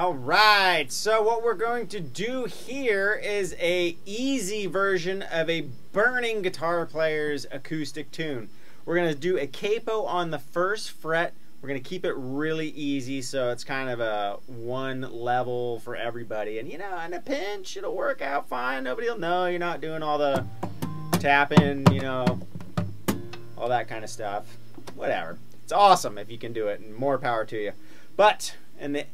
All right, so what we're going to do here is a easy version of a burning guitar player's acoustic tune. We're going to do a capo on the first fret. We're going to keep it really easy, so it's kind of a one level for everybody. And you know, in a pinch, it'll work out fine. Nobody will know you're not doing all the tapping, you know, all that kind of stuff. Whatever. It's awesome if you can do it, and more power to you. But in the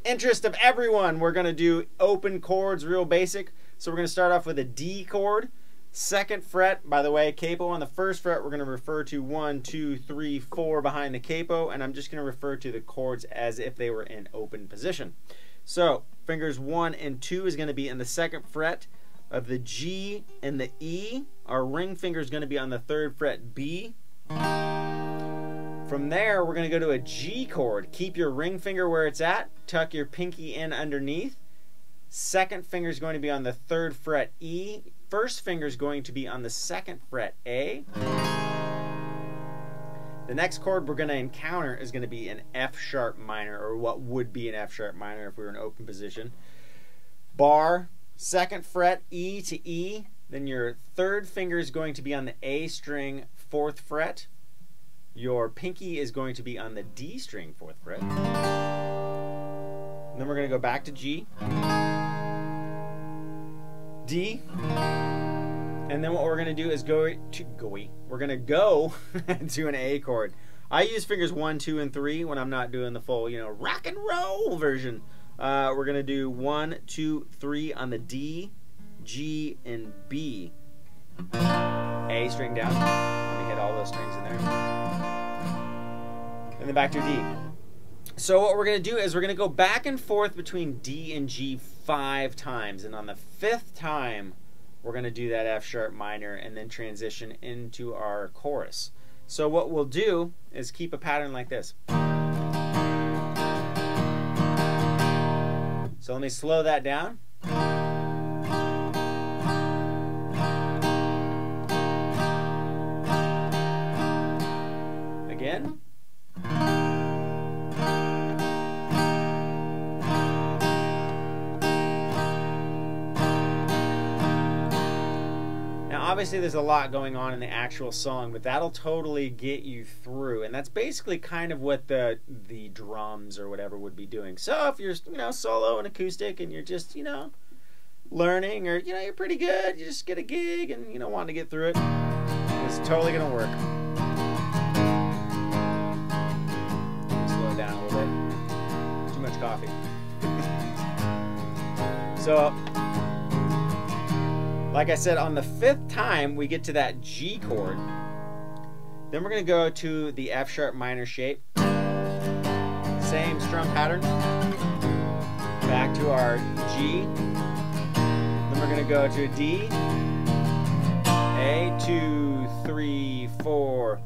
interest of everyone, we're going to do open chords, real basic. So we're going to start off with a D chord, second fret. By the way, capo on the first fret, we're going to refer to 1, 2, 3, 4 behind the capo, and I'm just going to refer to the chords as if they were in open position. So fingers 1 and 2 is going to be in the second fret of the G and the E. Our ring finger is going to be on the third fret B. From there, we're going to go to a G chord. Keep your ring finger where it's at. Tuck your pinky in underneath. Second finger is going to be on the third fret E. First finger is going to be on the second fret A. The next chord we're going to encounter is going to be an F sharp minor, or what would be an F sharp minor if we were in open position. Bar, second fret E to E. Then your third finger is going to be on the A string, fourth fret. Your pinky is going to be on the D string, 4th fret. And then we're going to go back to G, D, and then what we're going to do is we're going to go to an A chord. I use fingers 1, 2, and 3 when I'm not doing the full, you know, rock and roll version. We're going to do 1, 2, 3 on the D, G, and B. A string down. Let me hit all those strings in there. And then back to D. So what we're going to do is we're going to go back and forth between D and G 5 times. And on the 5th time, we're going to do that F sharp minor and then transition into our chorus. So what we'll do is keep a pattern like this. So let me slow that down. Again. Now obviously there's a lot going on in the actual song, but that'll totally get you through, and that's basically kind of what the drums or whatever would be doing. So if you're, you know, solo and acoustic and you're just, you know, learning, or, you know, you're pretty good, you just get a gig and, you know, want to get through it, it's totally gonna work. Down a little bit. Too much coffee. So, like I said, on the 5th time we get to that G chord. Then we're going to go to the F sharp minor shape. Same strum pattern. Back to our G. Then we're going to go to a D. A, 2, 3, 4.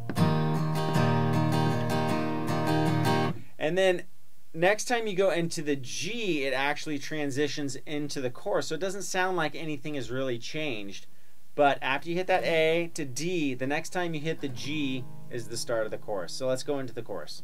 And then next time you go into the G, it actually transitions into the chorus. So it doesn't sound like anything has really changed. But after you hit that A to D, the next time you hit the G is the start of the chorus. So let's go into the chorus.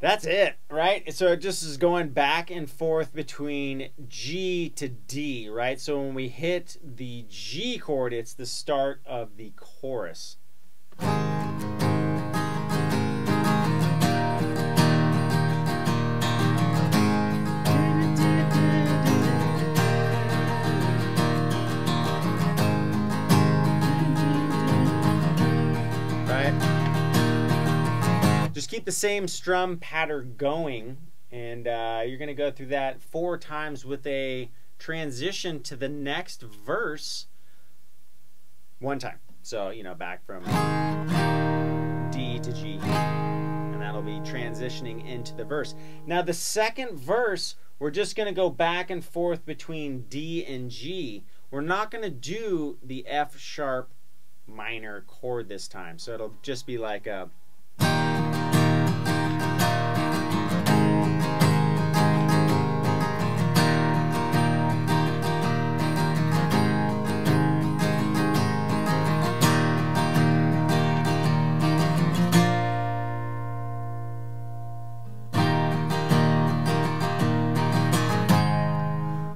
That's it, right? So it just is going back and forth between G to D, right? So when we hit the G chord, it's the start of the chorus. Just keep the same strum pattern going, and you're going to go through that 4 times with a transition to the next verse 1 time. So, you know, back from D to G, and that'll be transitioning into the verse. Now the second verse, we're just going to go back and forth between D and G. We're not going to do the F sharp minor chord this time. So it'll just be like a...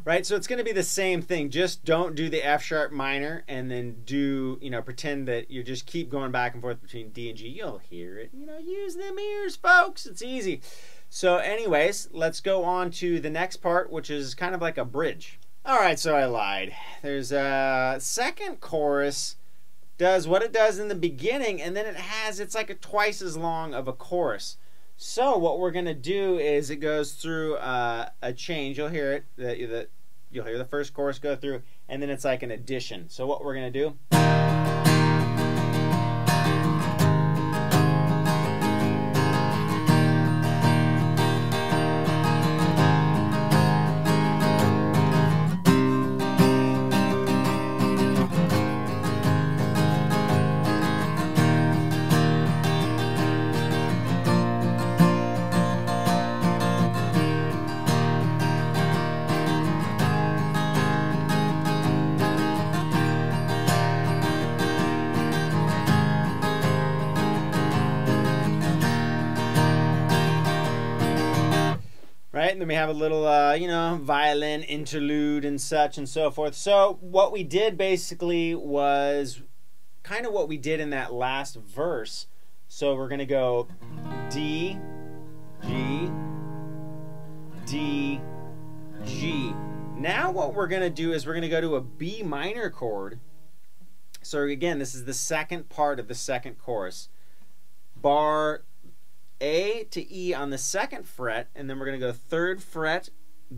Right, so it's going to be the same thing. Just don't do the F sharp minor and then do, pretend that you just keep going back and forth between D and G. You'll hear it. Use them ears, folks. It's easy. So anyways, let's go on to the next part, which is kind of like a bridge. All right, so I lied. There's a second chorus, does what it does in the beginning, and then it's like twice as long of a chorus. So what we're going to do is it goes through a change. You'll hear it. You'll hear the first chorus go through, and then it's like an addition. So what we're going to do... And then we have a little, violin interlude and such and so forth. So what we did basically was kind of what we did in that last verse. So we're going to go D, G, D, G. Now what we're going to do is we're going to go to a B minor chord. So again, this is the second part of the second chorus. Bar A to E on the second fret, and then we're going to go third fret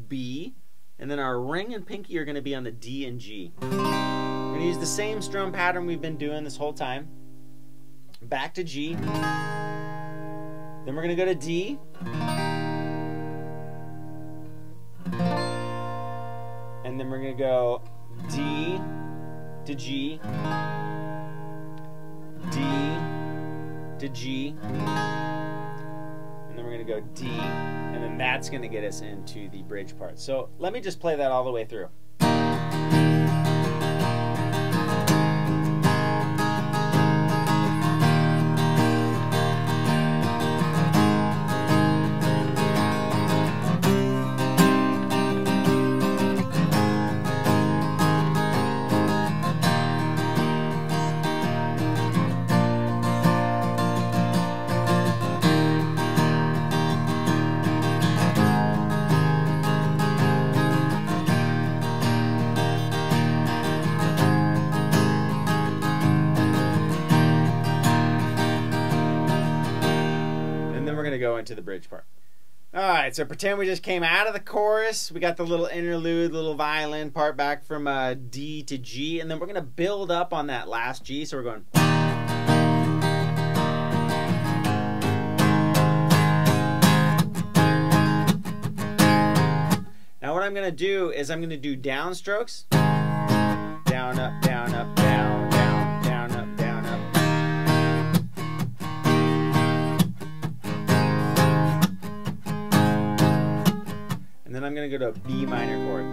B, and then our ring and pinky are going to be on the D and G. We're going to use the same strum pattern we've been doing this whole time. Back to G. Then we're going to go to D. And then we're going to go D to G. D to G. And then we're going to go D, and then that's going to get us into the bridge part. So let me just play that all the way through. Go into the bridge part. Alright, so pretend we just came out of the chorus. We got the little interlude, little violin part back from D to G, and then we're going to build up on that last G. So we're going... Now what I'm going to do is I'm going to do downstrokes. Down, up, down, up, down, down, down, up, down, up. And then I'm going to go to a B minor chord.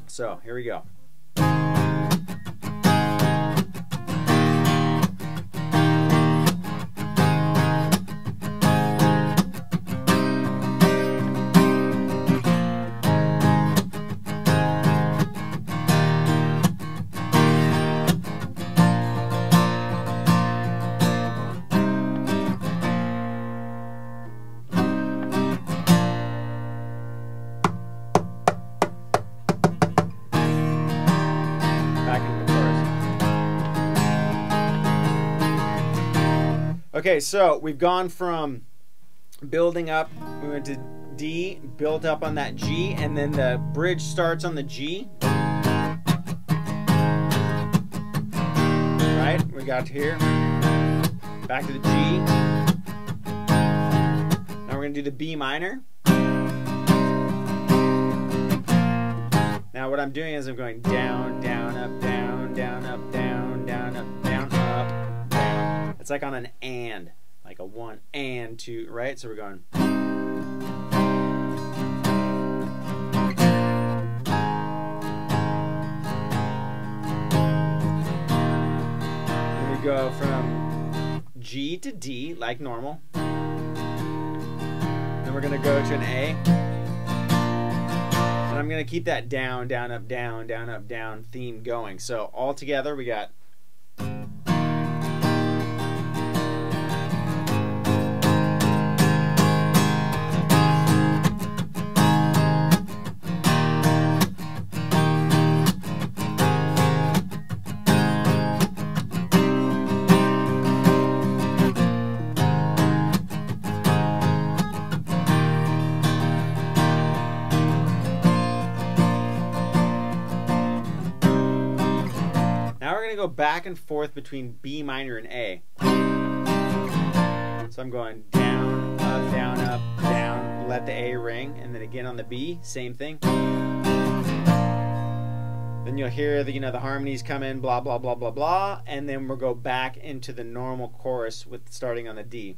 So here we go. Okay, so we've gone from building up, we went to D, built up on that G, and then the bridge starts on the G. Right, we got to here, back to the G. Now we're going to do the B minor. Now what I'm doing is I'm going down, down, up, down, down, up, down, down, up, down, up, down. It's like on an and, like a 1 and 2, right? So we're going. And we go from G to D like normal. Then we're going to go to an A. And I'm going to keep that down, down, up, down, down, up, down theme going. So all together we got. Now we're going to go back and forth between B minor and A. So I'm going down, up, down, let the A ring, and then again on the B, same thing. Then you'll hear the, the harmonies come in, blah, blah, blah, blah, blah, and then we'll go back into the normal chorus with starting on the D.